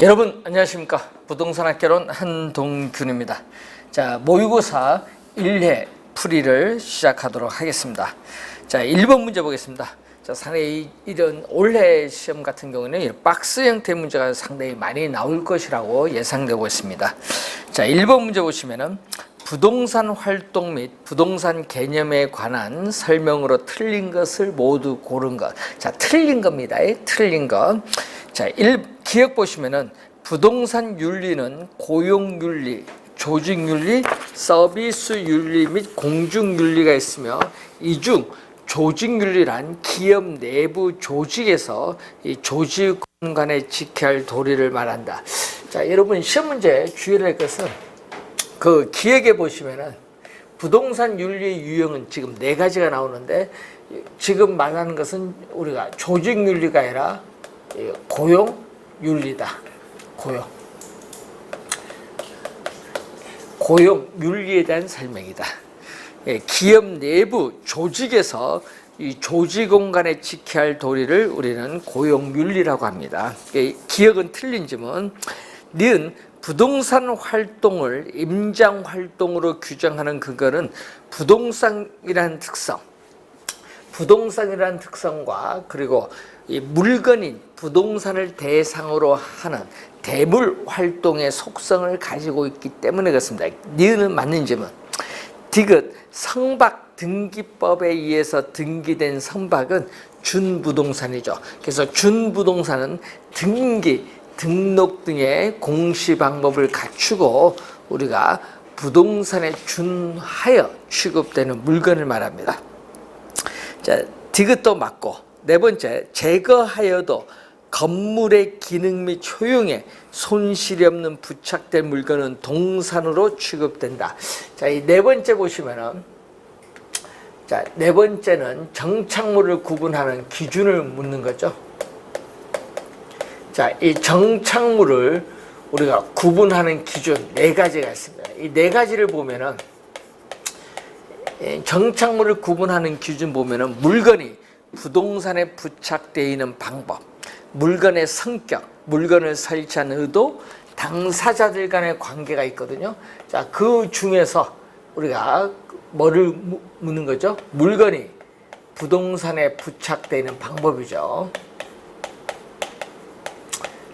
여러분 안녕하십니까. 부동산학개론 한동균입니다. 자, 모의고사 1회 풀이를 시작하도록 하겠습니다. 자, 1번 문제 보겠습니다. 자, 상당히 이런 올해 시험 같은 경우는 박스 형태 문제가 상당히 많이 나올 것이라고 예상되고 있습니다. 자, 1번 문제 보시면은 부동산 활동 및 부동산 개념에 관한 설명으로 틀린 것을 모두 고른 것. 자, 틀린 겁니다. 틀린 것. 자, 기억 보시면은 부동산 윤리는 고용 윤리, 조직 윤리, 서비스 윤리 및 공중 윤리가 있으며 이 중 조직 윤리란 기업 내부 조직에서 이 조직 간에 지켜야 할 도리를 말한다. 자, 여러분 시험 문제 주의할 것은 그 기억에 보시면은 부동산 윤리의 유형은 지금 4가지가 나오는데 지금 말하는 것은 우리가 조직 윤리가 아니라 고용 윤리다. 고용 윤리에 대한 설명이다. 기업 내부 조직에서 이 조직 공간에 지켜야 할 도리를 우리는 고용 윤리라고 합니다. 기억은 틀린 점은 니은 부동산 활동을 임장 활동으로 규정하는 그거는 부동산이라는 특성과 그리고 이 물건인 부동산을 대상으로 하는 대물 활동의 속성을 가지고 있기 때문에 그렇습니다. 니은은 맞는 점은 디귿 성박 등기법에 의해서 등기된 선박은 준부동산이죠. 그래서 준부동산은 등록 등의 공시 방법을 갖추고 우리가 부동산에 준하여 취급되는 물건을 말합니다. 자, 디귿도 맞고, 4번째, 제거하여도 건물의 기능 및 효용에 손실이 없는 부착된 물건은 동산으로 취급된다. 자, 이 4번째 보시면은, 자, 4번째는 정착물을 구분하는 기준을 묻는 거죠. 자, 이 정착물을 우리가 구분하는 기준 4가지가 있습니다. 이 4가지를 보면은 정착물을 구분하는 기준 보면은 물건이 부동산에 부착되어 있는 방법, 물건의 성격, 물건을 설치한 의도, 당사자들 간의 관계가 있거든요. 자, 그 중에서 우리가 뭐를 묻는 거죠? 물건이 부동산에 부착되어 있는 방법이죠.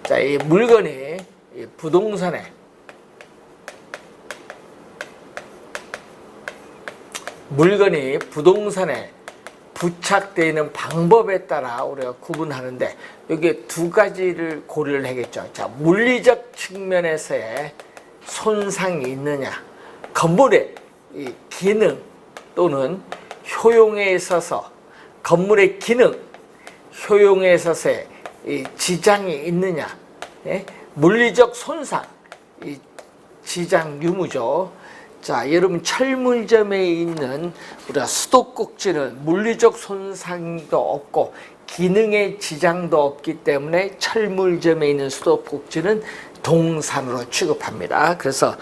자, 이 물건이 부동산에 부착되어 있는 방법에 따라 우리가 구분하는데 여기 2가지를 고려를 하겠죠. 자, 물리적 측면에서의 손상이 있느냐, 건물의 이 기능 또는 효용에 있어서 건물의 기능, 효용에 있어서의 이 지장이 있느냐, 물리적 손상, 이 지장 유무죠. 자, 여러분 철물점에 있는 우리가 수도꼭지는 물리적 손상도 없고 기능의 지장도 없기 때문에 철물점에 있는 수도꼭지는 동산으로 취급합니다. 그래서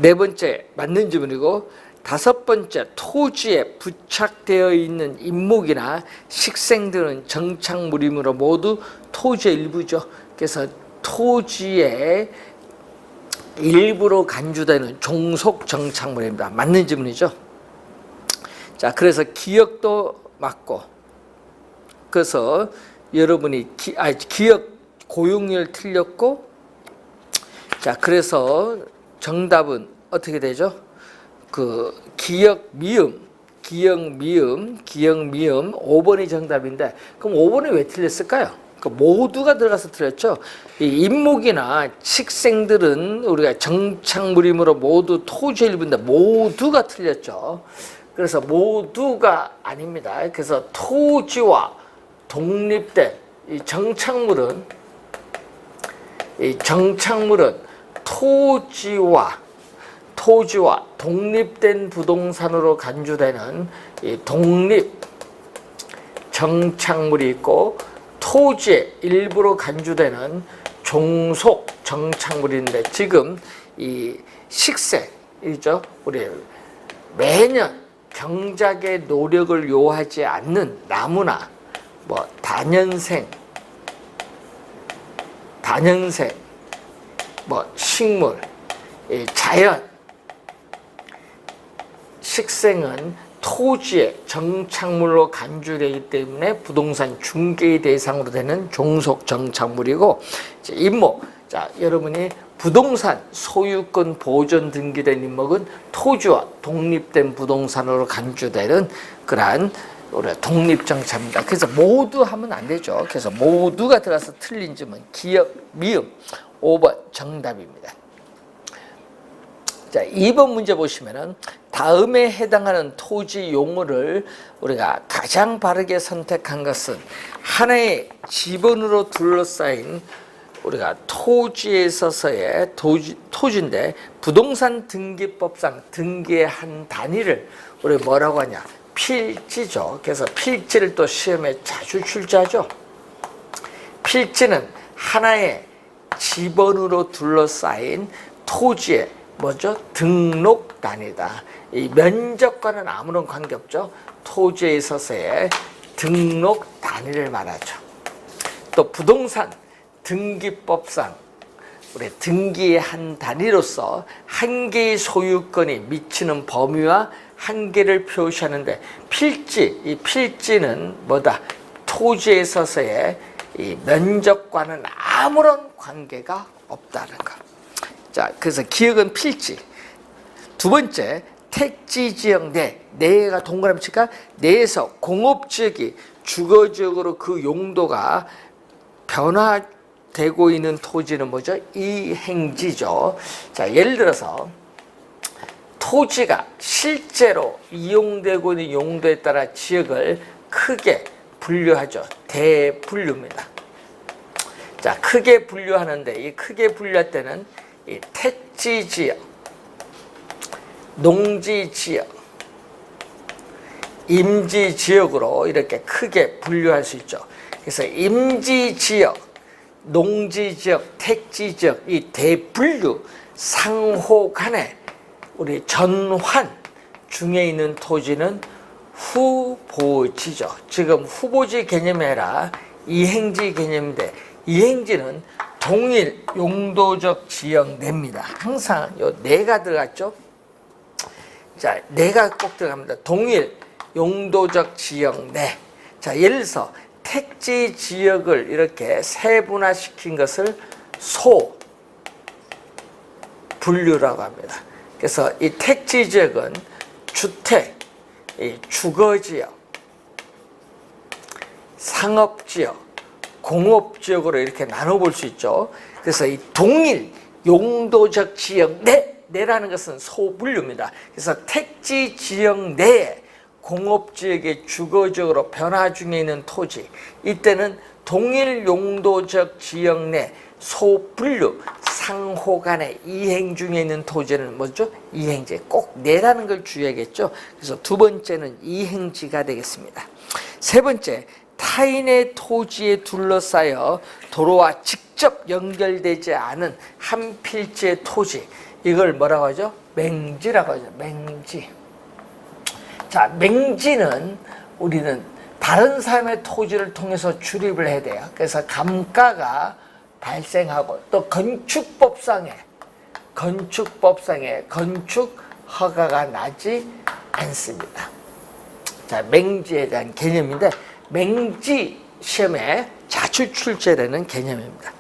4번째 맞는 질문이고, 5번째 토지에 부착되어 있는 인목이나 식생들은 정착물이므로 모두 토지의 일부죠. 그래서 토지의 일부로 간주되는 종속 정착물입니다. 맞는 질문이죠. 자, 그래서 기억도 맞고, 그래서 여러분이 기억 고용률 틀렸고, 자, 그래서 정답은 어떻게 되죠? 그 기억 미음 5번이 정답인데, 그럼 5번이 왜 틀렸을까요? 모두가 들어가서 틀렸죠. 이 인목이나 식생들은 우리가 정착물이므로 모두 토지의 일부인데 모두가 틀렸죠. 그래서 모두가 아닙니다. 그래서 토지와 독립된 이 정착물은 토지와 독립된 부동산으로 간주되는 이 독립 정착물이 있고, 토지의 일부로 간주되는 종속 정착물인데, 지금 이 식생이죠. 우리 매년 경작의 노력을 요하지 않는 나무나 뭐 다년생 뭐 식물, 이 자연, 식생은 토지의 정착물로 간주되기 때문에 부동산 중개의 대상으로 되는 종속 정착물이고, 이제 임목. 자, 여러분이 부동산 소유권 보존 등기된 임목은 토지와 독립된 부동산으로 간주되는 그러한 우리 독립정착입니다. 그래서 모두 하면 안 되죠. 그래서 모두가 들어가서 틀린 점은 기역, 미음, 5번 정답입니다. 자, 2번 문제 보시면은 다음에 해당하는 토지 용어를 우리가 가장 바르게 선택한 것은 하나의 지번으로 둘러싸인 우리가 토지에 있어서의 토지인데 부동산 등기법상 등기의 한 단위를 우리 뭐라고 하냐? 필지죠. 그래서 필지를 또 시험에 자주 출제하죠. 필지는 하나의 지번으로 둘러싸인 토지의 뭐죠? 등록 단위다. 이 면적과는 아무런 관계없죠. 토지에 있어서의 등록 단위를 말하죠. 또 부동산 등기법상 우리 등기의 한 단위로서 한 개의 소유권이 미치는 범위와 한계를 표시하는데 필지, 이 필지는 뭐다? 토지에 있어서의 이 면적과는 아무런 관계가 없다는 것. 자, 그래서 기역은 필지. 두 번째, 택지지역 내. 내가 동그라미 칠까? 내에서 공업지역이 주거지역으로 그 용도가 변화되고 있는 토지는 뭐죠? 이행지죠. 자, 예를 들어서 토지가 실제로 이용되고 있는 용도에 따라 지역을 크게 분류하죠. 대분류입니다. 자, 크게 분류하는데 이 크게 분류할 때는 이 택지지역, 농지지역, 임지지역으로 이렇게 크게 분류할 수 있죠. 그래서 임지지역, 농지지역, 택지지역 이 대분류 상호 간에 우리 전환 중에 있는 토지는 후보지죠. 지금 후보지 개념이 아니라 이행지 개념인데 이행지는 동일 용도적 지역 내입니다. 항상 요 내가 들어갔죠. 자, 내가 꼭 들어갑니다. 동일 용도적 지역 내. 자, 예를 들어서 택지 지역을 이렇게 세분화시킨 것을 소 분류라고 합니다. 그래서 이 택지 지역은 주택, 이 주거지역, 상업지역, 공업지역으로 이렇게 나눠볼 수 있죠. 그래서 이 동일 용도적 지역 내라는 것은 소분류입니다. 그래서 택지 지역 내에 공업지역의 주거지역으로 변화 중에 있는 토지, 이때는 동일 용도적 지역 내 소분류 상호 간에 이행 중에 있는 토지는 뭐죠? 이행지. 꼭 내라는 걸 주의하겠죠. 그래서 두 번째는 이행지가 되겠습니다. 세 번째, 타인의 토지에 둘러싸여 도로와 직접 연결되지 않은 한 필지의 토지, 이걸 뭐라고 하죠? 맹지라고 하죠. 맹지. 자, 맹지는 우리는 다른 사람의 토지를 통해서 출입을 해야 돼요. 그래서 감가가 발생하고 또 건축법상에 건축 허가가 나지 않습니다. 자, 맹지에 대한 개념인데 맹지 시험에 자주 출제되는 개념입니다.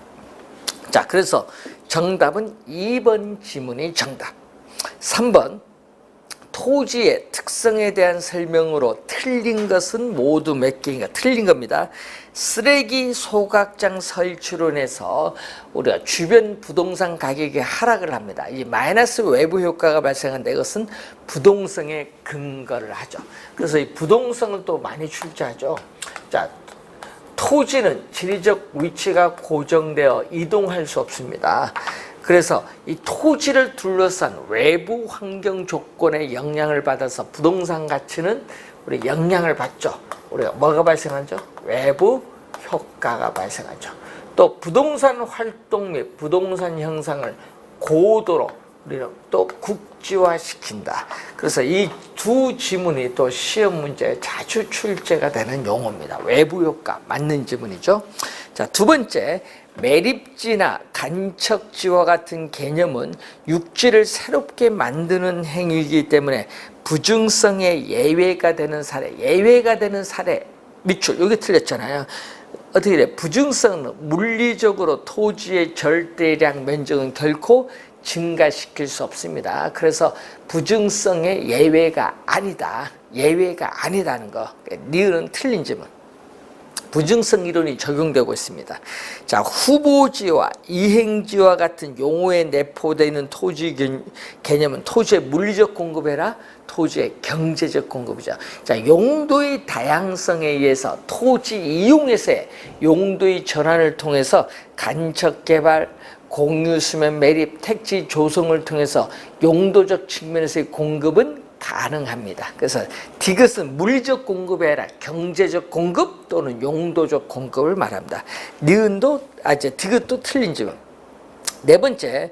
자, 그래서 정답은 2번 지문이 정답. 3번 토지의 특성에 대한 설명으로 틀린 것은 모두 몇 개인가? 틀린 겁니다. 쓰레기 소각장 설치로 인해서 우리가 주변 부동산 가격이 하락을 합니다. 이 마이너스 외부 효과가 발생한데 이것은 부동성에 근거를 하죠. 그래서 이 부동성을 또 많이 출제하죠. 자, 토지는 지리적 위치가 고정되어 이동할 수 없습니다. 그래서 이 토지를 둘러싼 외부 환경 조건에 영향을 받아서 부동산 가치는 우리 영향을 받죠. 우리가 뭐가 발생하죠? 외부 효과가 발생하죠. 또 부동산 활동 및 부동산 형상을 고도로 우리는 또 국지화시킨다. 그래서 이 두 지문이 또 시험 문제에 자주 출제가 되는 용어입니다. 외부 효과 맞는 지문이죠. 자, 두 번째, 매립지나 간척지와 같은 개념은 육지를 새롭게 만드는 행위이기 때문에 부증성의 예외가 되는 사례, 밑줄, 여기 틀렸잖아요. 어떻게 돼? 부증성은 물리적으로 토지의 절대량 면적은 결코 증가시킬 수 없습니다. 그래서 부증성의 예외가 아니다는 거. 니은은 틀린 지문. 부증성 이론이 적용되고 있습니다. 자, 후보지와 이행지와 같은 용어에 내포되는 토지 개념은 토지의 물리적 공급이라 토지의 경제적 공급이죠. 자, 용도의 다양성에 의해서 토지 이용에서의 용도의 전환을 통해서 간척 개발, 공유 수면 매립, 택지 조성을 통해서 용도적 측면에서의 공급은 가능합니다. 그래서 디귿은 물리적 공급이 아니라 경제적 공급 또는 용도적 공급을 말합니다. 니은도 이제 디귿도 틀린 지문. 네 번째,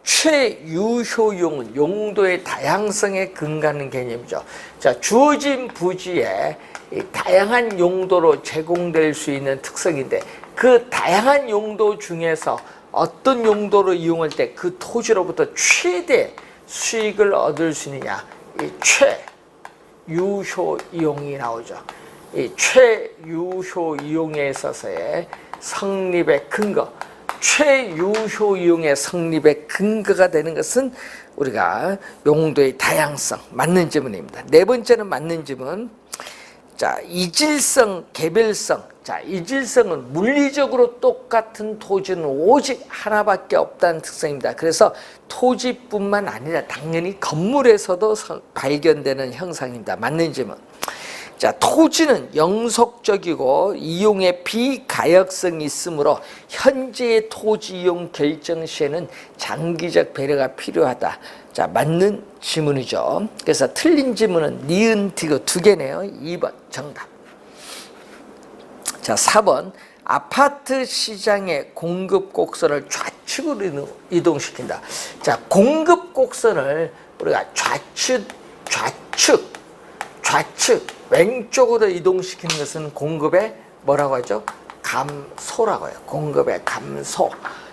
최유효용은 용도의 다양성에 근거하는 개념이죠. 자, 주어진 부지에 다양한 용도로 제공될 수 있는 특성인데 그 다양한 용도 중에서 어떤 용도로 이용할 때 그 토지로부터 최대 수익을 얻을 수 있느냐, 이 최유효 이용이 나오죠. 이 최유효 이용에 있어서의 성립의 근거, 최유효 이용의 성립의 근거가 되는 것은 우리가 용도의 다양성, 맞는 지문입니다. 네 번째는 맞는 지문. 자, 이질성, 개별성. 자, 이질성은 물리적으로 똑같은 토지는 오직 하나밖에 없다는 특성입니다. 그래서 토지뿐만 아니라 당연히 건물에서도 발견되는 형상입니다. 맞는 질문. 자, 토지는 영속적이고 이용에 비가역성이 있으므로 현재의 토지 이용 결정 시에는 장기적 배려가 필요하다. 자, 맞는 지문이죠. 그래서 틀린 지문은 니은, 디귿 두 개네요. 2번 정답. 자, 4번, 아파트 시장의 공급 곡선을 좌측으로 이동시킨다. 자, 공급 곡선을 우리가 좌측 왼쪽으로 이동시키는 것은 공급의 뭐라고 하죠? 감소라고 해요. 공급의 감소.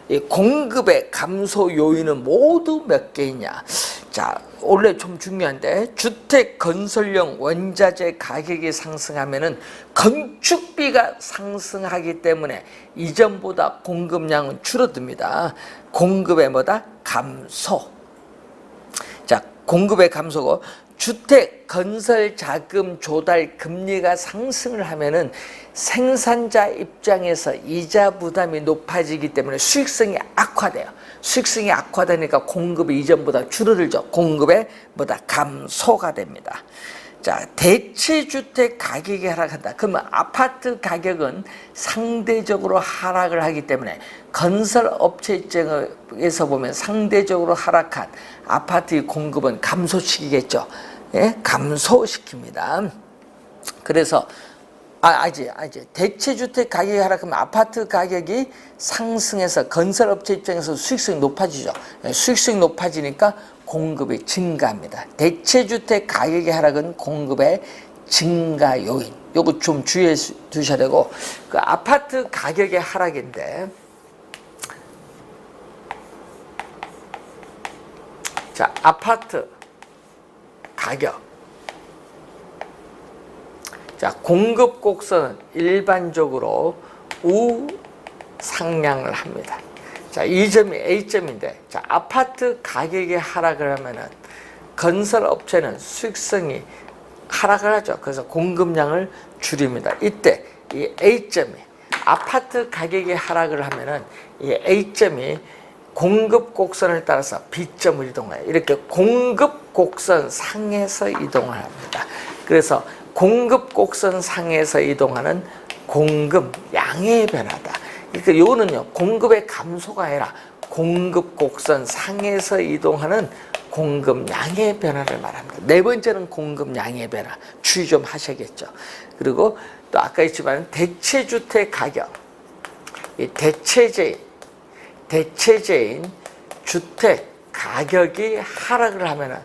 이 공급의 감소 요인은 모두 몇 개이냐? 자, 원래 좀 중요한데 주택 건설용 원자재 가격이 상승하면은 건축비가 상승하기 때문에 이전보다 공급량은 줄어듭니다. 공급의 뭐다? 감소. 자, 공급의 감소고 주택 건설 자금 조달 금리가 상승을 하면은 생산자 입장에서 이자 부담이 높아지기 때문에 수익성이 악화돼요. 수익성이 악화되니까 공급이 이전보다 줄어들죠. 공급의 뭐다? 감소가 됩니다. 자, 대체주택 가격이 하락한다. 그러면 아파트 가격은 상대적으로 하락을 하기 때문에 건설업체 입장에서 보면 상대적으로 하락한 아파트의 공급은 감소시키겠죠. 예? 감소시킵니다. 그래서 대체주택 가격이 하락하면 아파트 가격이 상승해서 건설업체 입장에서 수익성이 높아지죠. 수익성이 높아지니까 공급이 증가합니다. 대체주택 가격의 하락은 공급의 증가 요인. 요거 좀 주의해 두셔야 되고, 그 아파트 가격의 하락인데, 자, 아파트 가격. 자, 공급 곡선은 일반적으로 우상향을 합니다. 자, 이 점이 A점인데, 자, 아파트 가격이 하락을 하면은 건설업체는 수익성이 하락을 하죠. 그래서 공급량을 줄입니다. 이때 이 A점이 아파트 가격이 하락을 하면은 이 A점이 공급 곡선을 따라서 B점을 이동해요. 이렇게 공급 곡선 상에서 이동을 합니다. 그래서 공급 곡선 상에서 이동하는 공급 양의 변화다. 그러니까 요거는요, 공급의 감소가 아니라 공급 곡선 상에서 이동하는 공급 양의 변화를 말합니다. 네 번째는 공급 양의 변화. 주의 좀 하셔야겠죠. 그리고 또 아까 했지만 대체주택 가격, 이 대체재인 주택 가격이 하락을 하면은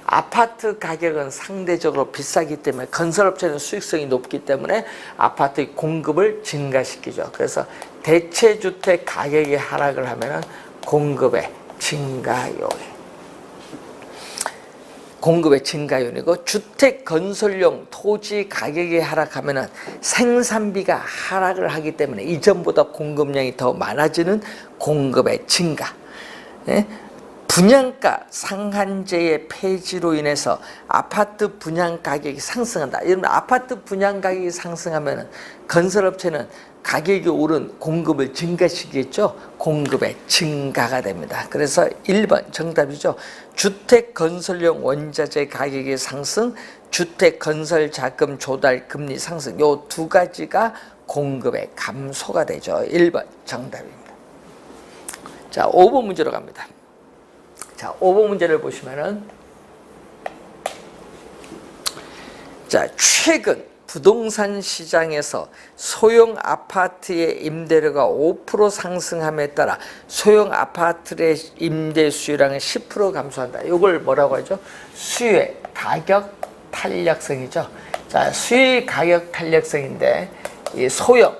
아파트 가격은 상대적으로 비싸기 때문에 건설업체는 수익성이 높기 때문에 아파트의 공급을 증가시키죠. 그래서 대체주택 가격이 하락을 하면은 공급의 증가요인이고, 주택 건설용 토지 가격이 하락하면은 생산비가 하락을 하기 때문에 이전보다 공급량이 더 많아지는 공급의 증가. 예? 분양가 상한제의 폐지로 인해서 아파트 분양 가격이 상승한다. 여러분, 아파트 분양 가격이 상승하면 건설업체는 가격이 오른 공급을 증가시키겠죠. 공급의 증가가 됩니다. 그래서 1번 정답이죠. 주택 건설용 원자재 가격의 상승, 주택 건설 자금 조달 금리 상승, 요 두 가지가 공급의 감소가 되죠. 1번 정답입니다. 자, 5번 문제로 갑니다. 자, 5번 문제를 보시면은, 자, 최근 부동산 시장에서 소형 아파트의 임대료가 5% 상승함에 따라 소형 아파트의 임대 수요량은 10% 감소한다. 이걸 뭐라고 하죠? 수요의 가격 탄력성이죠. 자, 수요의 가격 탄력성인데, 이 소형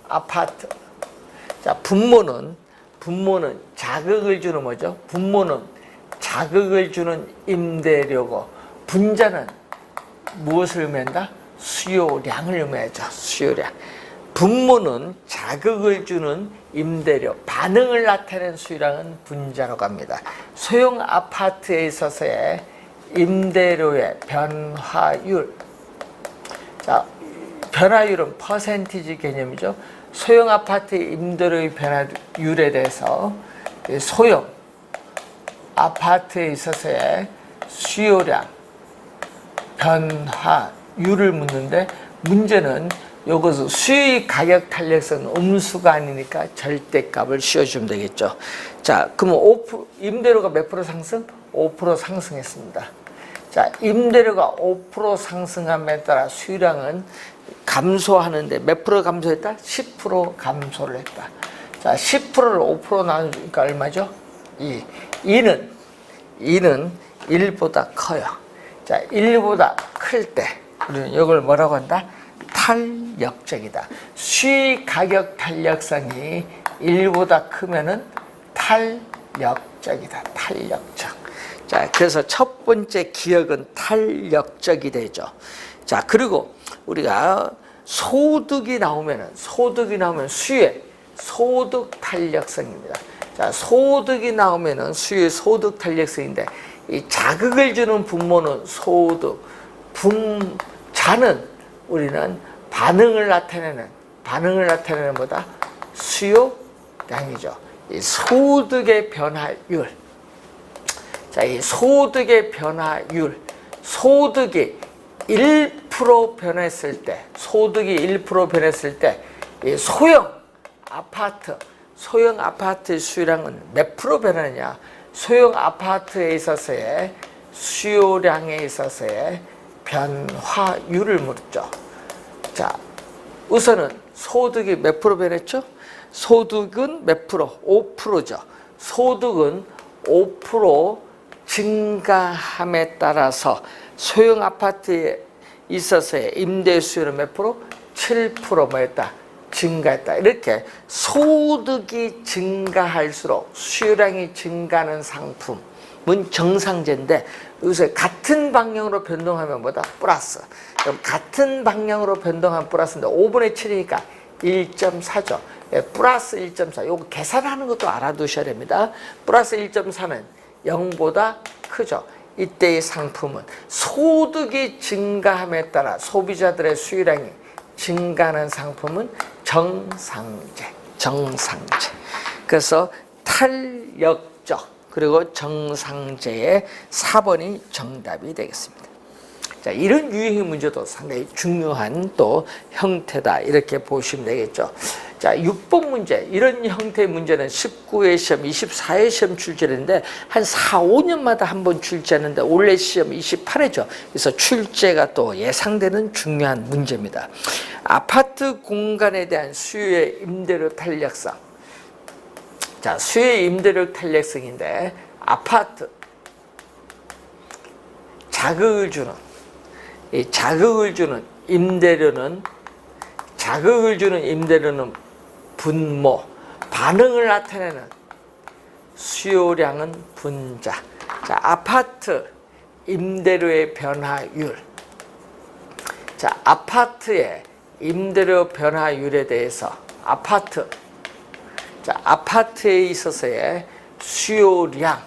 아파트, 자, 분모는 자극을 주는 뭐죠? 분모는 자극을 주는 임대료고, 분자는 무엇을 의미한다? 수요량을 의미하죠. 수요량. 분모는 자극을 주는 임대료, 반응을 나타내는 수요량은 분자라고 합니다. 소형 아파트에 있어서의 임대료의 변화율. 자, 변화율은 퍼센티지 개념이죠. 소형 아파트의 임대료의 변화율에 대해서 소형 아파트에 있어서의 수요량 변화율을 묻는데, 문제는 이것은 수요의 가격 탄력성은 음수가 아니니까 절대값을 씌워주면 되겠죠. 자, 그러면 임대료가 몇 프로 상승? 5% 상승했습니다. 자, 임대료가 5% 상승함에 따라 수요량은 감소하는데 몇 프로 감소했다? 10% 감소를 했다. 자, 10%를 5% 나누니까 얼마죠? 2. 2는 1보다 커요. 자, 1보다 클 때 우리는 이걸 뭐라고 한다? 탄력적이다. 수요 가격 탄력성이 1보다 크면은 탄력적이다. 탄력적. 자, 그래서 첫 번째 기억은 탄력적이 되죠. 자, 그리고 우리가 소득이 나오면 수요의 소득 탄력성입니다. 자, 소득이 나오면은 수요의 소득 탄력성인데, 이 자극을 주는 분모는 소득, 분자는 우리는 반응을 나타내는 뭐다? 수요량이죠. 이 소득의 변화율. 자, 이 소득의 변화율, 소득이 1% 변했을 때, 이 소형 아파트의 수요량은 몇 프로 변하느냐? 소형 아파트에 있어서의 수요량에 있어서의 변화율을 묻죠. 자, 우선은 소득이 몇 프로 변했죠? 소득은 몇 프로? 5%죠. 소득은 5% 증가함에 따라서 소형 아파트에 있어서의 임대 수요는 몇 프로? 7% 뭐였다? 증가했다. 이렇게 소득이 증가할수록 수요량이 증가하는 상품은 정상제인데, 여기서 같은 방향으로 변동하면 뭐다? 플러스. 그럼 같은 방향으로 변동하면 플러스인데 5분의 7이니까 1.4죠. 예, 플러스 1.4. 요거 계산하는 것도 알아두셔야 됩니다. 플러스 1.4는 0보다 크죠. 이때의 상품은 소득이 증가함에 따라 소비자들의 수요량이 증가하는 상품은 정상제. 그래서 탄력적 그리고 정상제의 4번이 정답이 되겠습니다. 자, 이런 유형의 문제도 상당히 중요한 또 형태다, 이렇게 보시면 되겠죠. 자, 6번 문제. 이런 형태의 문제는 19회 시험, 24회 시험 출제했는데 한 4, 5년마다 한 번 출제하는데 올해 시험 28회죠. 그래서 출제가 또 예상되는 중요한 문제입니다. 아파트 공간에 대한 수요의 임대료 탄력성. 자, 수요의 임대료 탄력성인데, 아파트 자극을 주는 임대료는 분모. 반응을 나타내는 수요량은 분자. 자, 아파트 임대료의 변화율. 자, 아파트의 임대료 변화율에 대해서 아파트에 있어서의 수요량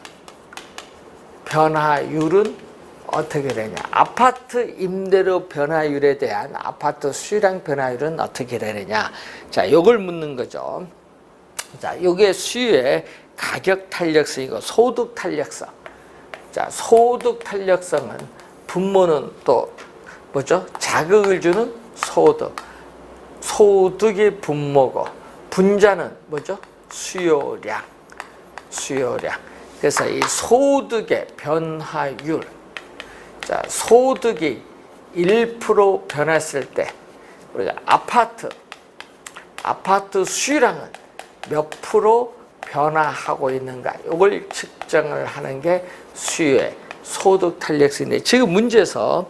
변화율은 어떻게 되냐? 아파트 임대료 변화율에 대한 아파트 수요량 변화율은 어떻게 되느냐? 자, 요걸 묻는 거죠. 자, 요게 수요의 가격 탄력성이고 소득 탄력성. 자, 소득 탄력성은 분모는 또 뭐죠? 자극을 주는 소득. 소득의 분모고 분자는 뭐죠? 수요량. 그래서 이 소득의 변화율. 자, 소득이 1% 변했을 때 우리가 아파트 수요량은 몇 프로 변화하고 있는가? 이걸 측정을 하는 게 수요의 소득 탄력성인데, 지금 문제에서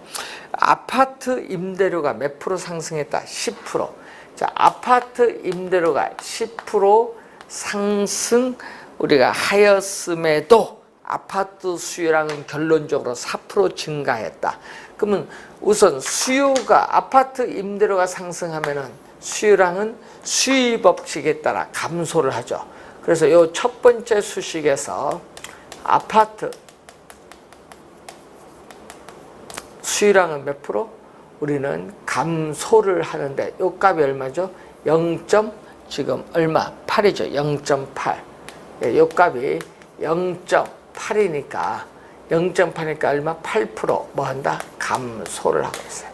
아파트 임대료가 몇 프로 상승했다? 10%. 자, 아파트 임대료가 10% 상승 우리가 하였음에도 아파트 수요량은 결론적으로 4% 증가했다. 그러면 우선 수요가 아파트 임대료가 상승하면은 수요량은 수의 법칙에 따라 감소를 하죠. 그래서 이 첫 번째 수식에서 아파트 수요량은 몇 프로? 우리는 감소를 하는데 이 값이 얼마죠? 0. 지금 얼마? 8이죠. 0.8. 이 값이 0.8이니까 0.8이니까 얼마? 8% 뭐 한다? 감소를 하고 있어요.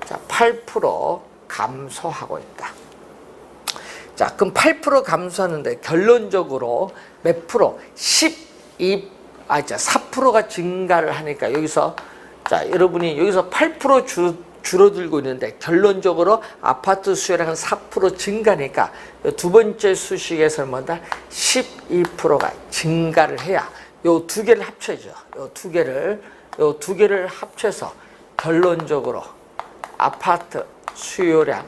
자, 8% 감소하고 있다. 자, 그럼 8% 감소하는데 결론적으로 몇 프로? 4%가 증가를 하니까 여기서 자, 여러분이 여기서 8% 줄어들고 있는데 결론적으로 아파트 수요량은 4% 증가니까 두 번째 수식에서 뭐다? 12%가 증가를 해야 요 두 개를 합쳐야죠. 요 두 개를 합쳐서 결론적으로 아파트 수요량.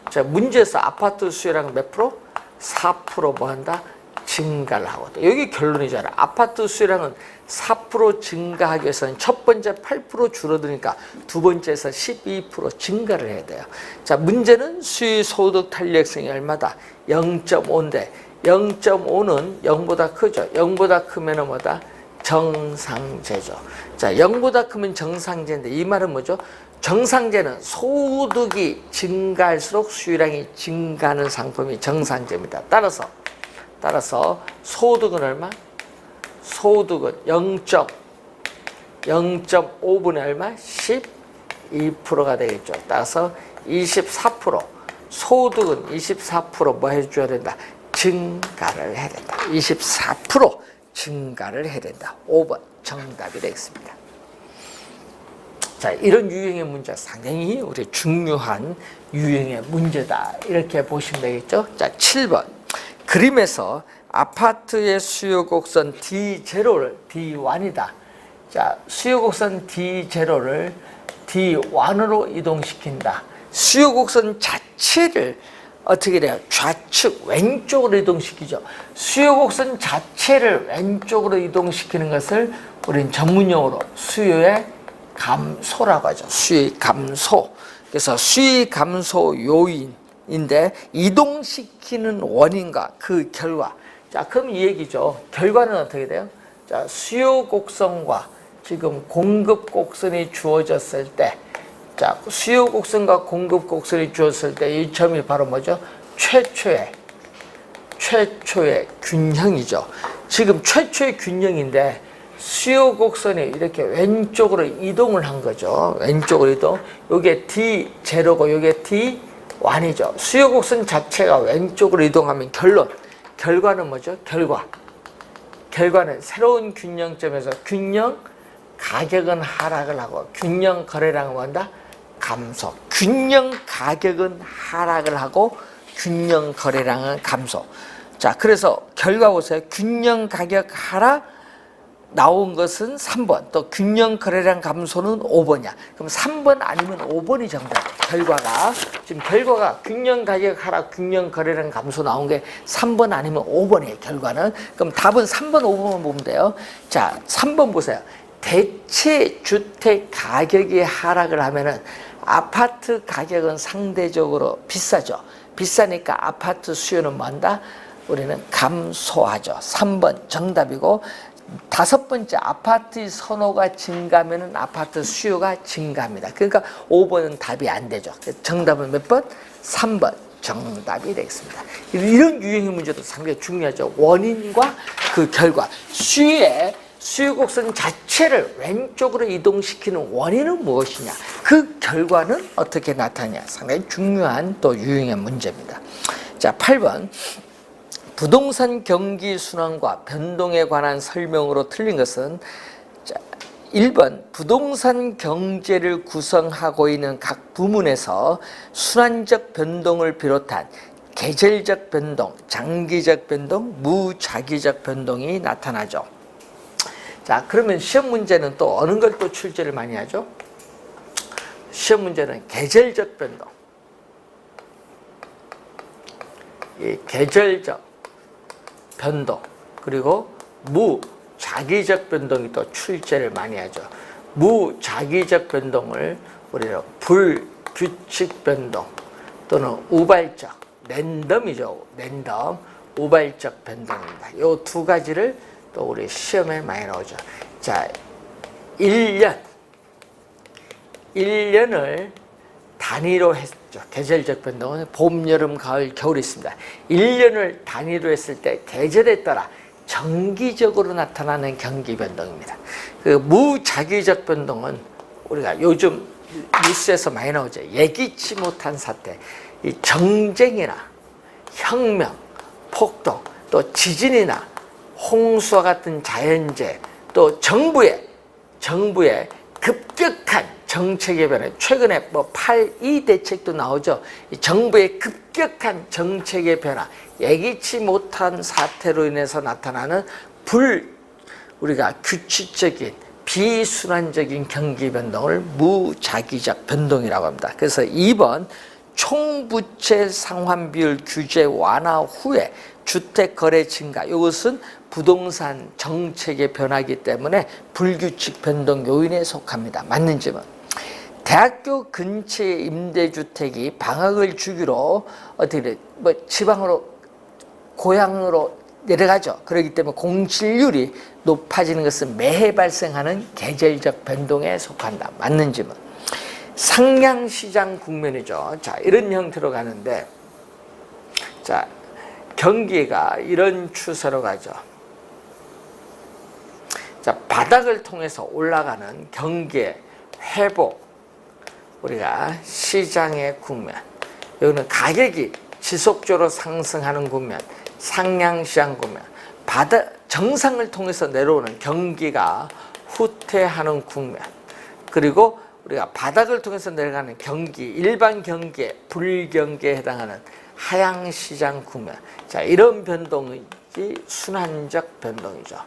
자, 문제에서 아파트 수요량은 몇 프로? 4% 뭐 한다? 증가를 하거든. 여기 결론이잖아. 아파트 수요량은 4% 증가하기 위해서는 첫 번째 8% 줄어드니까 두 번째에서 12% 증가를 해야 돼요. 자, 문제는 수요 소득 탄력성이 얼마다? 0.5인데 0.5는 0보다 크죠. 0보다 크면은 뭐다? 정상제죠. 자, 0보다 크면 정상제인데 이 말은 뭐죠? 정상제는 소득이 증가할수록 수요량이 증가하는 상품이 정상제입니다. 따라서 소득은 얼마? 소득은 0.5분의 얼마? 12%가 되겠죠. 따라서 24%. 소득은 24% 뭐 해줘야 된다? 증가를 해야 된다. 24% 증가를 해야 된다. 5번 정답이 되겠습니다. 자, 이런 유형의 문제 상당히 우리 중요한 유형의 문제다. 이렇게 보시면 되겠죠. 자, 7번. 그림에서 아파트의 수요 곡선 D0를 D1이다. 자, 수요 곡선 D0를 D1으로 이동시킨다. 수요 곡선 자체를 어떻게 돼요? 좌측 왼쪽으로 이동시키죠. 수요 곡선 자체를 왼쪽으로 이동시키는 것을 우리는 전문용어로 수요의 감소라고 하죠. 수요의 감소. 그래서 수요의 감소 요인인데 이동시키는 원인과 그 결과. 자, 그럼 이 얘기죠. 결과는 어떻게 돼요? 자, 수요 곡선과 지금 공급 곡선이 주어졌을 때, 자, 수요 곡선과 공급 곡선이 주어졌을 때 이 점이 바로 뭐죠? 최초의 균형이죠. 지금 최초의 균형인데 수요 곡선이 이렇게 왼쪽으로 이동을 한 거죠. 왼쪽으로 이동. 요게 D0고 요게 D1이죠. 수요 곡선 자체가 왼쪽으로 이동하면 결과는 뭐죠? 결과는 새로운 균형점에서 균형 가격은 하락을 하고 균형 거래량은 뭐한다? 감소. 균형 가격은 하락을 하고 균형 거래량은 감소. 자, 그래서 결과 보세요. 균형 가격 하락, 나온 것은 3번, 또 균형 거래량 감소는 5번이야. 그럼 3번 아니면 5번이 정답. 결과가 지금 결과가 균형 가격 하락, 균형 거래량 감소 나온 게 3번 아니면 5번이에요. 결과는. 그럼 답은 3번, 5번만 보면 돼요. 자, 3번 보세요. 대체 주택 가격이 하락을 하면은 아파트 가격은 상대적으로 비싸죠. 비싸니까 아파트 수요는 뭐한다? 우리는 감소하죠. 3번 정답이고, 5번째 아파트 선호가 증가하면 아파트 수요가 증가합니다. 그러니까 5번은 답이 안 되죠. 정답은 몇 번? 3번 정답이 되겠습니다. 이런 유형의 문제도 상당히 중요하죠. 원인과 그 결과, 수요 곡선 자체를 왼쪽으로 이동시키는 원인은 무엇이냐, 그 결과는 어떻게 나타나냐, 상당히 중요한 또 유형의 문제입니다. 자, 8번 부동산 경기 순환과 변동에 관한 설명으로 틀린 것은, 자, 1번 부동산 경제를 구성하고 있는 각 부문에서 순환적 변동을 비롯한 계절적 변동, 장기적 변동, 무자기적 변동이 나타나죠. 자, 그러면 시험 문제는 또 어느 걸 또 출제를 많이 하죠? 시험 문제는 계절적 변동, 이 계절적 변동, 그리고 무자기적 변동이 또 출제를 많이 하죠. 무자기적 변동을 우리는 불규칙 변동 또는 우발적, 랜덤이죠. 랜덤, 우발적 변동입니다. 이 두 가지를 또 우리 시험에 많이 나오죠. 자, 1년을 단위로 했죠. 계절적 변동은 봄, 여름, 가을, 겨울이 있습니다. 1년을 단위로 했을 때 계절에 따라 정기적으로 나타나는 경기 변동입니다. 그 무자기적 변동은 우리가 요즘 뉴스에서 많이 나오죠. 예기치 못한 사태, 이 정쟁이나 혁명, 폭동, 또 지진이나 홍수와 같은 자연재해, 또 정부의 급격한 정책의 변화, 최근에 8.2 대책도 나오죠. 이 정부의 급격한 정책의 변화, 예기치 못한 사태로 인해서 나타나는 우리가 규칙적인 비순환적인 경기 변동을 무자기적 변동이라고 합니다. 그래서 2번 총부채 상환 비율 규제 완화 후에 주택 거래 증가, 이것은 부동산 정책의 변화이기 때문에 불규칙 변동 요인에 속합니다. 맞는 점은 대학교 근처의 임대주택이 방학을 주기로 어떻게 지방으로 고향으로 내려가죠. 그렇기 때문에 공실률이 높아지는 것은 매해 발생하는 계절적 변동에 속한다. 맞는 점은 상향시장 국면이죠. 자, 이런 형태로 가는데, 자, 경기가 이런 추세로 가죠. 자, 바닥을 통해서 올라가는 경기의 회복, 우리가 시장의 국면, 여기는 가격이 지속적으로 상승하는 국면, 상향시장 국면, 정상을 통해서 내려오는 경기가 후퇴하는 국면, 그리고 우리가 바닥을 통해서 내려가는 경기, 일반 경기에, 불경기에 해당하는 하향시장 국면. 자, 이런 변동이 순환적 변동이죠.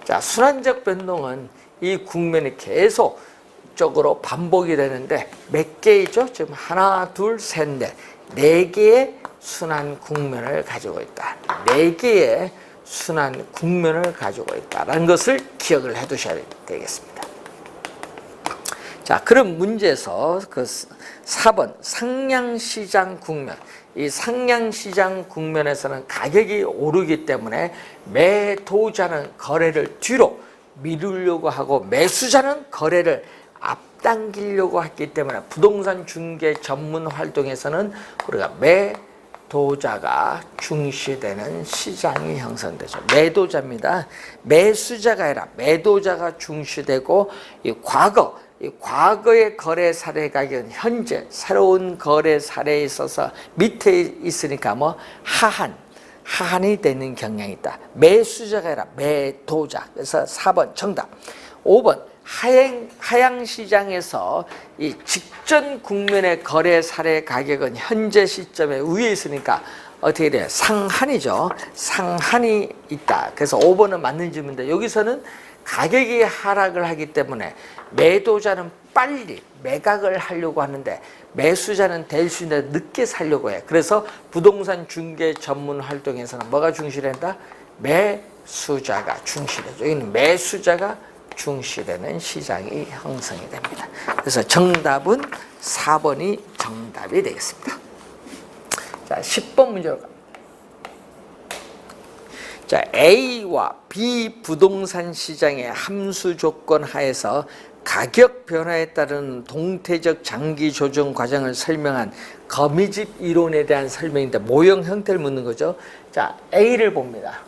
자, 순환적 변동은 이 국면이 계속적으로 반복이 되는데 몇 개이죠? 지금 하나, 둘, 셋, 넷. 4개의 순환 국면을 가지고 있다. 4개의 순환 국면을 가지고 있다라는 것을 기억을 해 두셔야 되겠습니다. 자, 그럼 문제에서 그 4번 상향시장 국면, 이 상향시장 국면에서는 가격이 오르기 때문에 매도자는 거래를 뒤로 미루려고 하고 매수자는 거래를 앞당기려고 했기 때문에 부동산 중개 전문 활동에서는 우리가 매도자가 중시되는 시장이 형성되죠. 매도자입니다. 매수자가 아니라 매도자가 중시되고, 이 과거의 거래 사례 가격은 현재 새로운 거래 사례에 있어서 밑에 있으니까 하한이 되는 경향이 있다. 매수자가 아니라 매도자. 그래서 4번 정답. 5번 하향시장에서 이 직전 국면의 거래 사례 가격은 현재 시점에 위에 있으니까 어떻게 돼? 상한이죠. 상한이 있다. 그래서 5번은 맞는 질문인데 여기서는 가격이 하락을 하기 때문에 매도자는 빨리 매각을 하려고 하는데 매수자는 될 수 있는데 늦게 살려고 해. 그래서 부동산 중개 전문 활동에서는 뭐가 중시된다? 매수자가 중시되죠. 여기는 매수자가 중시되는 시장이 형성이 됩니다. 그래서 정답은 4번이 정답이 되겠습니다. 자, 10번 문제로 갑니다. 자, A와 B 부동산 시장의 함수 조건 하에서 가격 변화에 따른 동태적 장기 조정 과정을 설명한 거미집 이론에 대한 설명인데 모형 형태를 묻는 거죠. 자, A를 봅니다.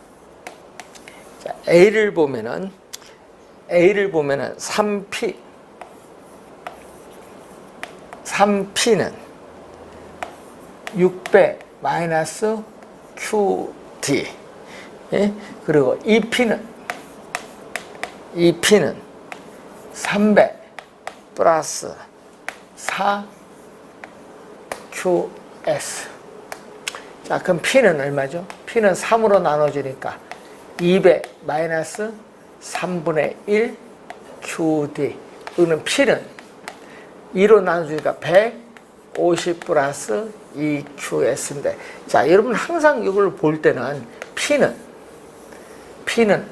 자, A를 보면은 3P는 600 마이너스 QT, 예? 그리고 2P는 300 플러스 4QS. 자, 그럼 P는 얼마죠? P는 3으로 나눠지니까 200 마이너스 3분의 1 QD. 여기는 P는 2로 나눠주니까 150 플러스 2QS인데, 자, 여러분 항상 이걸 볼 때는 P는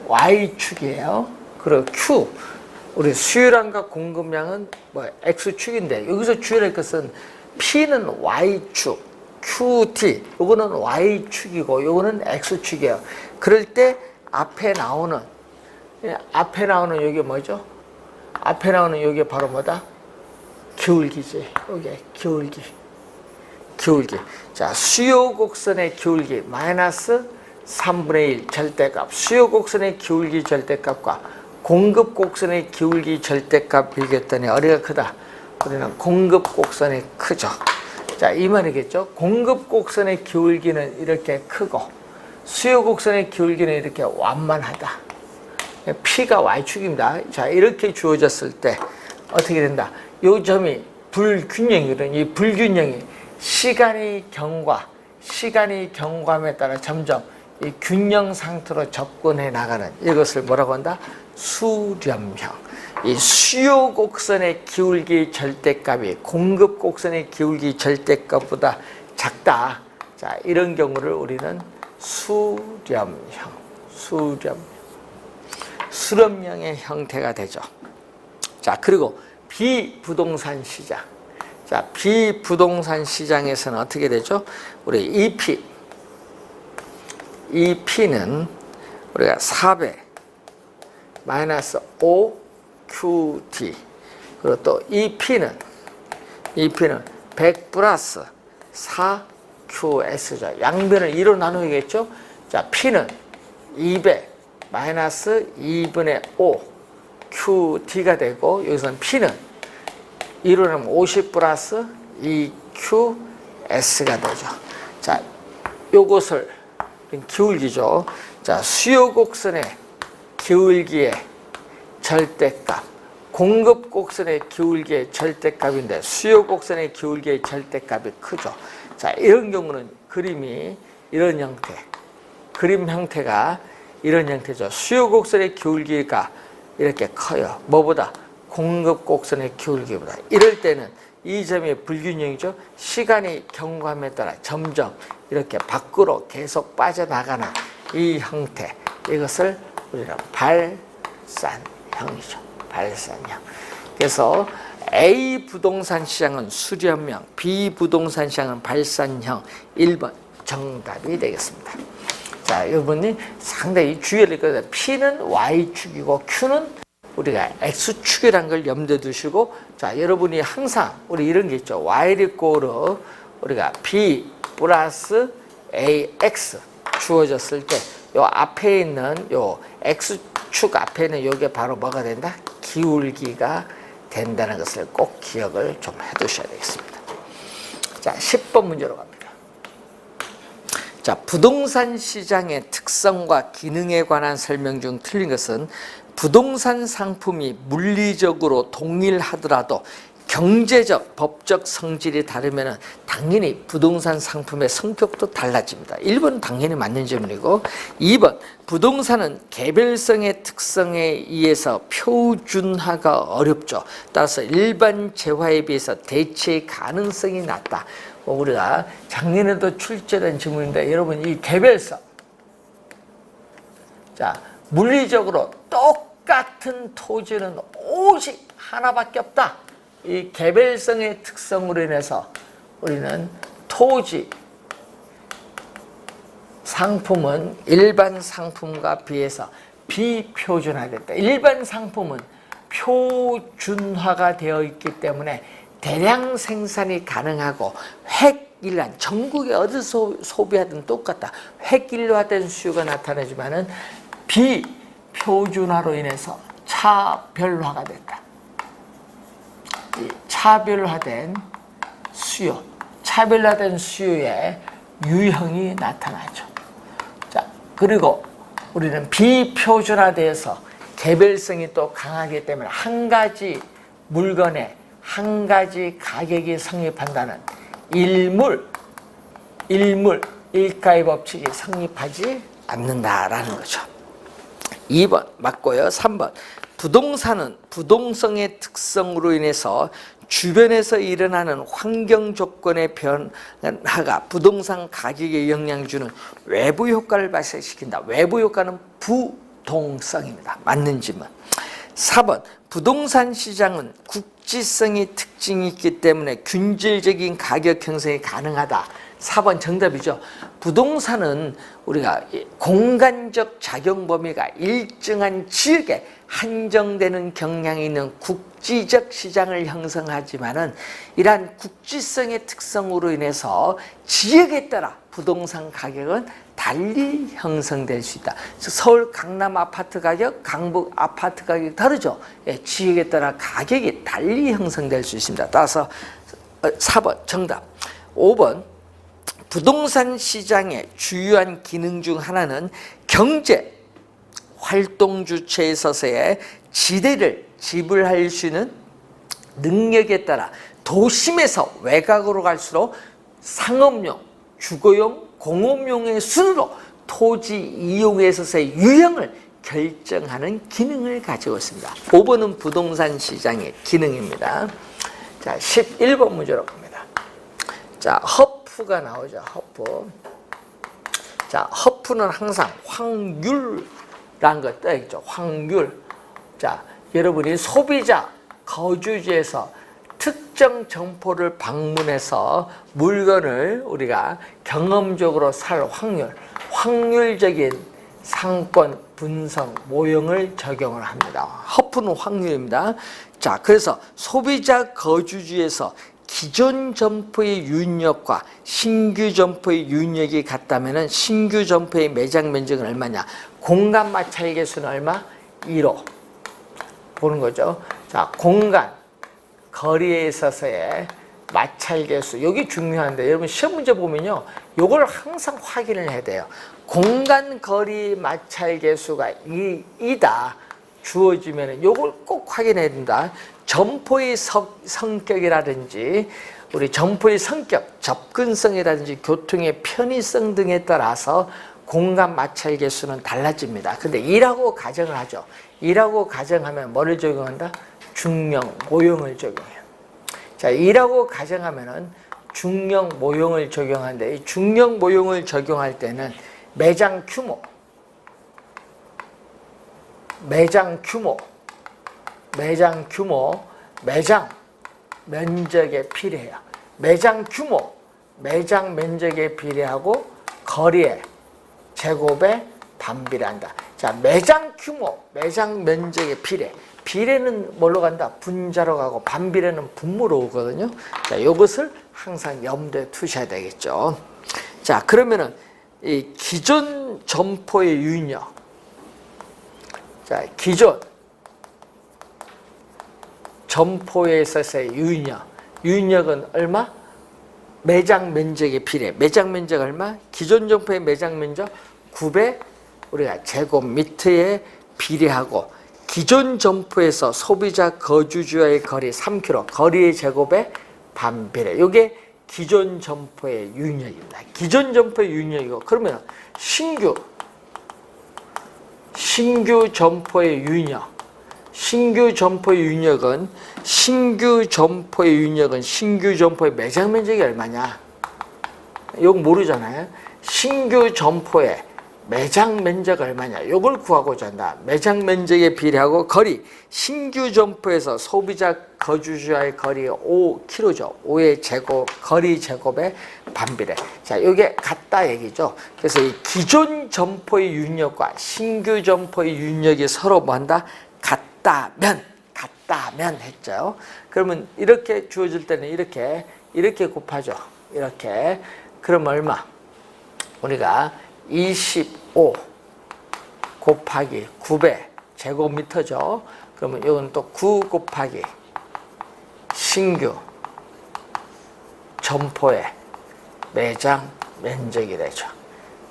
Y축이에요. 그리고 Q, 우리 수요량과 공급량은 뭐 X축인데 여기서 주의할 것은 P는 Y축, QT, 요거는 Y축이고 요거는 X축이에요. 그럴 때 앞에 나오는 여기 뭐죠? 앞에 나오는 여기 바로 뭐다? 기울기지. 여기 기울기. 자, 수요 곡선의 기울기 마이너스 3분의 1 절대값. 수요 곡선의 기울기 절대값과 공급 곡선의 기울기 절대값 비교했더니 어디가 크다? 우리는 공급 곡선이 크죠. 자, 이 말이겠죠. 공급 곡선의 기울기는 이렇게 크고 수요 곡선의 기울기는 이렇게 완만하다. P가 Y축입니다. 자, 이렇게 주어졌을 때 어떻게 된다? 요 점이 불균형이거든요. 이 불균형이 시간이 경과함에 따라 점점 이 균형 상태로 접근해 나가는 이것을 뭐라고 한다? 수렴형. 이 수요 곡선의 기울기 절대값이 공급 곡선의 기울기 절대값보다 작다. 자, 이런 경우를 우리는 수렴형의 형태가 되죠. 자, 그리고 비부동산 시장. 자, 비부동산 시장에서는 어떻게 되죠? 우리 EP는 우리가 400 마이너스 5QT, 그리고 또 EP는 100 플러스 4QS죠. 양변을 2로 나누겠죠. 자, P는 200 마이너스 2분의 5 QT가 되고, 여기서는 P는 2로 나누면 50 플러스 2QS가 되죠. 자, 요것을 기울기죠. 자, 수요 곡선의 기울기의 절대값, 공급 곡선의 기울기의 절대값인데 수요 곡선의 기울기의 절대값이 크죠. 자, 이런 경우는 그림이 이런 형태, 그림 형태가 이런 형태죠. 수요 곡선의 기울기가 이렇게 커요. 뭐보다? 공급 곡선의 기울기보다. 이럴 때는 이 점이 불균형이죠. 시간이 경과함에 따라 점점 이렇게 밖으로 계속 빠져나가는 이 형태, 이것을 우리는 발산형이죠. 발산형. 그래서 A 부동산 시장은 수렴형, B 부동산 시장은 발산형. 1번 정답이 되겠습니다. 자, 여러분이 상당히 주의할 것은 P는 Y축이고 Q는 우리가 X축이라는 걸 염두에 두시고, 자, 여러분이 항상 우리 이런 게 있죠. Y리꼬르 우리가 B 플러스 AX 주어졌을 때 요 앞에 있는 요 X축 앞에 있는 요게 바로 뭐가 된다? 기울기가 된다는 것을 꼭 기억을 좀 해 두셔야 되겠습니다. 자, 10번 문제로 갑니다. 자, 부동산 시장의 특성과 기능에 관한 설명 중 틀린 것은 부동산 상품이 물리적으로 동일하더라도 경제적, 법적 성질이 다르면 당연히 부동산 상품의 성격도 달라집니다. 1번 당연히 맞는 질문이고, 2번 부동산은 개별성의 특성에 의해서 표준화가 어렵죠. 따라서 일반 재화에 비해서 대체 가능성이 낮다. 우리가 작년에도 출제된 질문인데, 여러분 이 개별성, 자 물리적으로 똑같은 토지는 오직 하나밖에 없다. 이 개별성의 특성으로 인해서 우리는 토지 상품은 일반 상품과 비해서 비표준화됐다. 일반 상품은 표준화가 되어 있기 때문에 대량 생산이 가능하고 획일화한, 전국에 어디서 소비하든 똑같다. 획일화된 수요가 나타나지만은 비표준화로 인해서 차별화가 됐다. 차별화된 수요, 차별화된 수요의 유형이 나타나죠. 자, 그리고 우리는 비표준화돼서 개별성이 또 강하기 때문에 한 가지 물건에 한 가지 가격이 성립한다는 일가의 법칙이 성립하지 않는다라는 거죠. 2번 맞고요. 3번 부동산은 부동성의 특성으로 인해서 주변에서 일어나는 환경 조건의 변화가 부동산 가격에 영향을 주는 외부 효과를 발생시킨다. 외부 효과는 부동성입니다. 맞는 질문. 4번 부동산 시장은 국지성의 특징이 있기 때문에 균질적인 가격 형성이 가능하다. 4번 정답이죠. 부동산은 우리가 공간적 작용 범위가 일정한 지역에 한정되는 경향이 있는 국지적 시장을 형성하지만은 이러한 국지성의 특성으로 인해서 지역에 따라 부동산 가격은 달리 형성될 수 있다. 서울 강남 아파트 가격, 강북 아파트 가격이 다르죠. 지역에 따라 가격이 달리 형성될 수 있습니다. 따라서 4번 정답. 5번 부동산 시장의 주요한 기능 중 하나는 경제 활동 주체에 있어서의 지대를 지불할 수 있는 능력에 따라 도심에서 외곽으로 갈수록 상업용, 주거용, 공업용의 순으로 토지 이용에 있어서의 유형을 결정하는 기능을 가지고 있습니다. 5번은 부동산 시장의 기능입니다. 자, 11번 문제로 갑니다. 자, 허프가 나오죠. 허프. 자, 허프는 항상 확률이라는 거 떠있죠. 확률. 자, 여러분이 소비자 거주지에서 특정 점포를 방문해서 물건을 우리가 경험적으로 살 확률, 확률적인 상권 분석 모형을 적용을 합니다. 허프는 확률입니다. 자, 그래서 소비자 거주지에서 기존 점포의 유인력과 신규 점포의 유인력이 같다면 신규 점포의 매장 면적은 얼마냐? 공간 마찰 개수는 얼마? 1호 보는 거죠. 자, 공간 거리에 있어서의 마찰 개수, 여기 중요한데 여러분 시험 문제 보면요, 요걸 항상 확인을 해야 돼요. 공간 거리 마찰 개수가 2다 주어지면 요걸 꼭 확인해야 된다. 점포의 성격이라든지 우리 점포의 성격, 접근성이라든지 교통의 편의성 등에 따라서 공간 마찰 개수는 달라집니다. 근데 2라고 가정을 하죠. 2라고 가정하면 뭐를 적용한다? 중령, 모형을 적용해요. 자, 2라고 가정하면은 중령, 모형을 적용하는데 이 중령, 모형을 적용할 때는 매장 규모, 매장 면적에 비례해요. 매장 규모, 매장 면적에 비례하고 거리에 제곱에 반비례한다. 자, 매장 규모, 매장 면적에 비례는 뭘로 간다? 분자로 가고 반비례는 분모로 오거든요. 자, 이것을 항상 염두에 두셔야 되겠죠. 자, 그러면은 이 기존 점포의 유인력, 자, 기존 점포에 있어서의 유인력은 얼마? 매장 면적의 비례. 매장 면적 얼마? 기존 점포의 매장 면적 900 우리가 제곱미터에 비례하고 기존 점포에서 소비자 거주지와의 거리 3km, 거리의 제곱에 반비례. 이게 기존 점포의 유인력입니다. 기존 점포의 유인력이고, 그러면 신규 점포의 유인력. 신규 점포의 유인력은 신규 점포의 매장 면적이 얼마냐? 이거 모르잖아요. 신규 점포의 매장 면적 얼마냐? 이걸 구하고자 한다. 매장 면적에 비례하고 거리. 신규 점포에서 소비자 거주지와의 거리 5km죠. 5의 제곱, 거리 제곱의 반비례. 자, 이게 같다 얘기죠. 그래서 이 기존 점포의 유인력과 신규 점포의 유인력이 서로 뭐한다? 같다면 했죠. 그러면 이렇게 주어질 때는 이렇게 곱하죠. 이렇게. 그럼 얼마? 우리가 25 곱하기 9배 제곱미터죠. 그러면 이건 또 9 곱하기 신규 점포의 매장 면적이 되죠.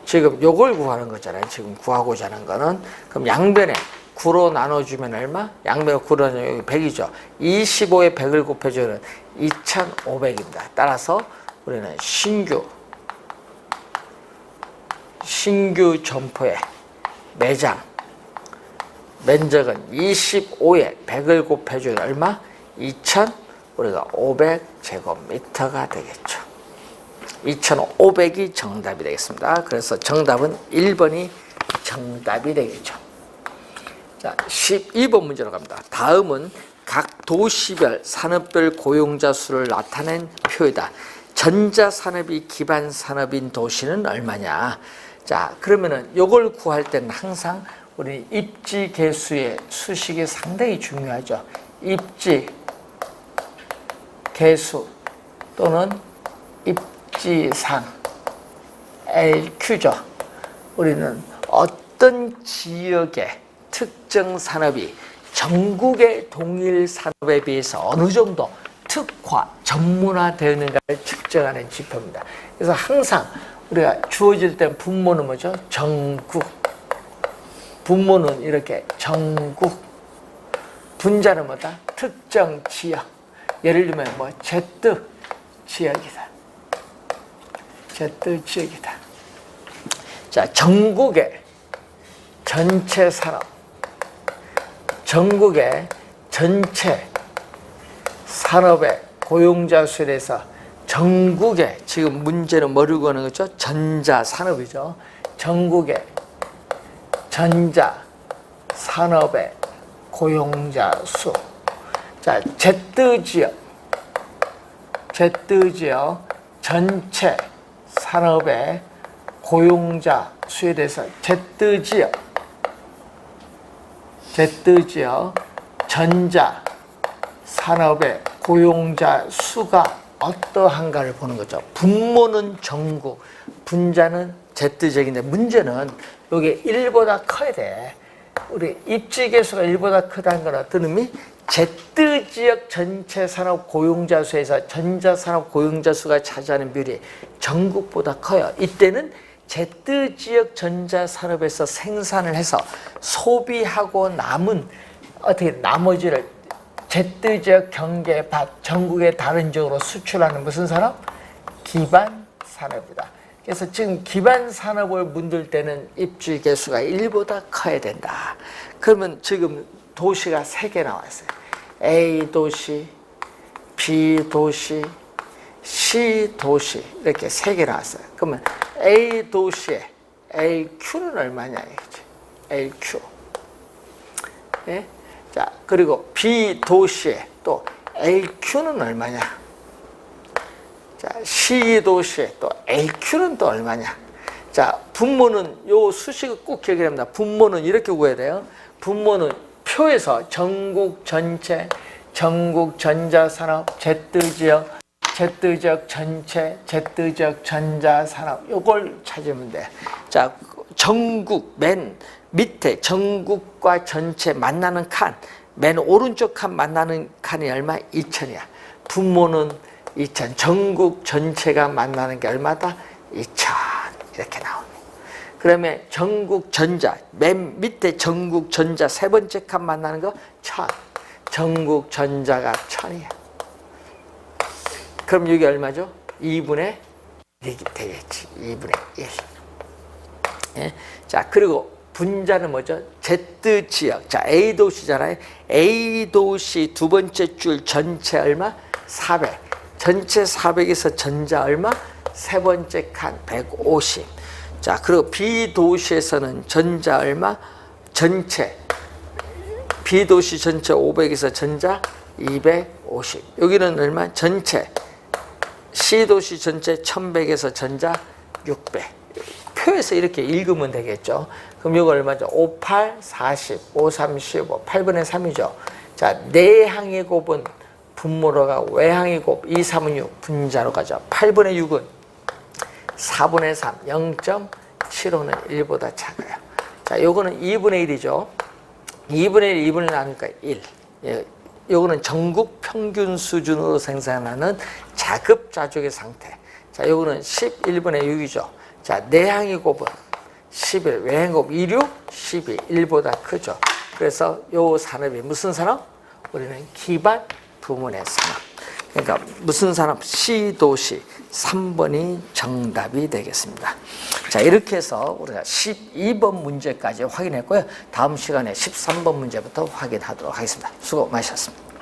지금 요걸 구하는 거잖아요. 지금 구하고자 하는 거는. 그럼 양변에 9로 나눠주면 얼마? 양변에 9로 나눠주면 100이죠. 25에 100을 곱해주면 2500입니다. 따라서 우리는 신규 점포의 매장 면적은 25에 100을 곱해주면 얼마? 2500제곱미터가 되겠죠. 2500이 정답이 되겠습니다. 그래서 정답은 1번이 정답이 되겠죠. 자, 12번 문제로 갑니다. 다음은 각 도시별 산업별 고용자 수를 나타낸 표이다. 전자산업이 기반 산업인 도시는 얼마냐? 자, 그러면은 요걸 구할 때는 항상 우리 입지 계수의 수식이 상당히 중요하죠. 입지 계수 또는 입지상 LQ죠. 우리는 어떤 지역의 특정 산업이 전국의 동일 산업에 비해서 어느 정도 특화, 전문화되는가를 측정하는 지표입니다. 그래서 항상 우리가 주어질 때 분모는 뭐죠? 전국. 분모는 이렇게 전국. 분자는 뭐다? 특정 지역. 예를 들면 뭐 Z 지역이다. Z 지역이다. 자, 전국의 전체 산업. 전국의 전체 산업의 고용자 수에 대해서 전국의, 지금 문제는 뭐를 구하는 거죠? 전자산업이죠. 전국의 전자산업의 고용자 수. 자, Z지역 전체 산업의 고용자 수에 대해서 Z지역 전자 산업의 고용자 수가 어떠한가를 보는 거죠. 분모는 전국, 분자는 Z지역인데 문제는 이게 1보다 커야 돼. 우리 입지 계수가 1보다 크다는 건 어떤 의미? Z지역 전체 산업 고용자 수에서 전자산업 고용자 수가 차지하는 비율이 전국보다 커요. 이때는 Z지역 전자산업에서 생산을 해서 소비하고 남은 어떻게 나머지를 Z지역 경계 밖 전국의 다른 지역으로 수출하는 무슨 산업? 기반 산업이다. 그래서 지금 기반 산업을 문들 때는 입지 개수가 1보다 커야 된다. 그러면 지금 도시가 3개 나와 있어요. A 도시, B 도시, C 도시 이렇게 3개 나왔어요. 그러면 A 도시의 LQ는 얼마냐 이거지. LQ. 예? 자, 그리고 B 도시의 또 LQ는 얼마냐? 자, C 도시의 또 LQ는 또 얼마냐? 자, 분모는 요 수식을 꼭 기억해야 됩니다. 분모는 이렇게 구해야 돼요. 분모는 표에서 전국 전체, 전국 전자산업, Z지역 전체, Z지역 전자산업 요걸 찾으면 돼. 자, 전국 맨 밑에 전국과 전체 만나는 칸, 맨 오른쪽 칸 만나는 칸이 얼마? 2000이야. 분모는 2000, 전국 전체가 만나는 게 얼마다? 2000 이렇게 나옵니다. 그다음에 전국전자, 맨 밑에 전국전자 세 번째 칸 만나는 거 1000. 전국전자가 1000이야. 그럼 여기 얼마죠? 2분의 1이 되겠지. 2분의 1. 예? 자, 그리고 분자는 뭐죠? Z지역. 자, A도시잖아요. A도시 두 번째 줄 전체 얼마? 400. 전체 400에서 전자 얼마? 세 번째 칸 150. 자, 그리고 B도시에서는 전자 얼마? 전체. B도시 전체 500에서 전자 250. 여기는 얼마? 전체. C도시 전체 1100에서 전자 600. 표에서 이렇게 읽으면 되겠죠. 그럼 이거 얼마죠? 5, 8, 40, 5, 3, 15, 8분의 3이죠. 자, 내항의 곱은 분모로 가고 외항의 곱 2, 3은 6 분자로 가죠. 8분의 6은 4분의 3, 0.75는 1보다 작아요. 자, 요거는 2분의 1이죠. 2분의 1, 2분의 1 나누니까 1. 예, 요거는 전국 평균 수준으로 생산하는 자급자족의 상태. 자, 요거는 11분의 6이죠. 자, 내항의 곱은 11, 외항의 곱 2, 6, 12, 1보다 크죠. 그래서 요 산업이 무슨 산업? 우리는 기반 부문의 산업. 그러니까 무슨 산업? C도시 3번이 정답이 되겠습니다. 자, 이렇게 해서 우리가 12번 문제까지 확인했고요. 다음 시간에 13번 문제부터 확인하도록 하겠습니다. 수고 많으셨습니다.